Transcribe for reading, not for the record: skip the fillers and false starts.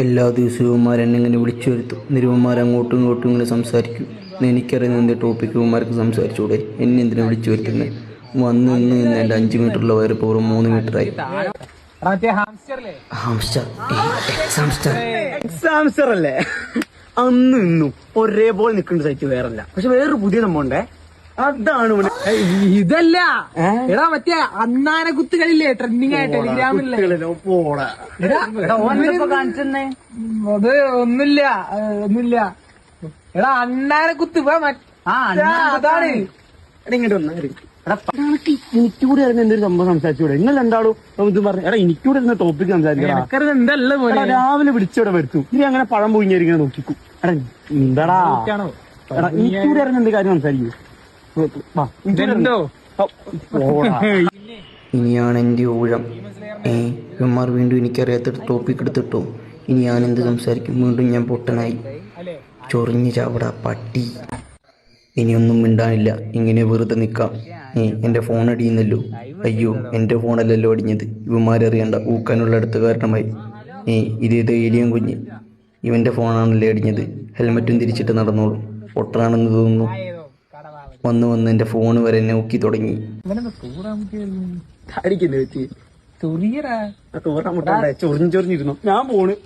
എല്ലാ ദിവസവും എന്നെ ഇങ്ങനെ വിളിച്ചു വരുത്തും. നിരുവന്മാർ അങ്ങോട്ടും ഇങ്ങോട്ടും ഇങ്ങനെ സംസാരിക്കും. എനിക്കറിയുന്ന എന്ത് ടോപ്പിക്ക് ഇവന്മാർക്ക് സംസാരിച്ചൂടെ? എന്നെ എന്തിനാ വിളിച്ചു വരുത്തുന്നത്? വന്ന് നിന്ന് എൻ്റെ 5 മീറ്ററുള്ള വയറ് ഇപ്പോൾ 3 മീറ്ററായി. എക്സാംസ്റ്റർ അല്ലേ? അന്ന് ഇന്നും ഒരേപോലെ നിൽക്കുന്ന സൈറ്റ് വേറല്ല. പക്ഷെ വേറൊരു പുതിയ സംഭവം ഉണ്ടേ, അതാണ് ഇതല്ല എടാ മറ്റേ അന്നാന കുത്തുകളില്ലേ ട്രെൻഡിങ് ആയിട്ട് ടെലിഗ്രാമില്ലേ കാണിച്ചെന്നേ. അത് ഒന്നുമില്ല എടാ അണ്ണാനെ കുത്ത് അതാണ്. ഇങ്ങോട്ട് വന്നാ എനിക്കൂടെ അറിയുന്ന എന്തൊരു സംഭവം സംസാരിച്ചൂടെ? നിങ്ങൾ രണ്ടാളും ഇത് പറഞ്ഞു. എടാ എനിക്കൂടെ ഇരുന്ന ടോപ്പിക് സംസാരിക്കണം. എന്തല്ല രാവിലെ വിളിച്ചവിടെ വരുത്തു. ഇനി അങ്ങനെ പഴം പൊഴിഞ്ഞിരിങ്ങനെ നോക്കിക്കും. എടാ എന്താടാ എടാ എനിക്കൂടെ അറിയുന്ന എന്ത് കാര്യം സംസാരിക്കൂ. ഇനിയാണ് എൻ്റെ ഊഴം. ഇവന്മാർ വീണ്ടും എനിക്കറിയാത്ത ടോപ്പിക് എടുത്തിട്ടോ. ഇനി ഞാൻ എന്ത് സംസാരിക്കും? വീണ്ടും ഞാൻ പൊട്ടനായി. ചൊറിഞ്ഞ് ചാവടാ പട്ടി. ഇനിയൊന്നും മിണ്ടാനില്ല. ഇങ്ങനെ വെറുതെ നിൽക്കാം. എൻ്റെ ഫോൺ അടിയുന്നല്ലോ. അയ്യോ, എൻ്റെ ഫോണല്ലല്ലോ അടിഞ്ഞത്. ഇവന്മാരറിയണ്ട ഊക്കാനുള്ള അടുത്ത കാരണമായി. ഇത് ഏലിയൻ കുഞ്ഞ്. ഇവൻ്റെ ഫോണാണല്ലേ അടിഞ്ഞത്. ഹെൽമറ്റും തിരിച്ചിട്ട് നടന്നോളും. പൊട്ടനാണെന്ന് തോന്നുന്നു. വന്ന് എൻ്റെ ഫോൺ വരെ എന്നെ ഊക്കി തുടങ്ങി. ചൊറിഞ്ഞിരുന്നു. ഞാൻ പോണ്.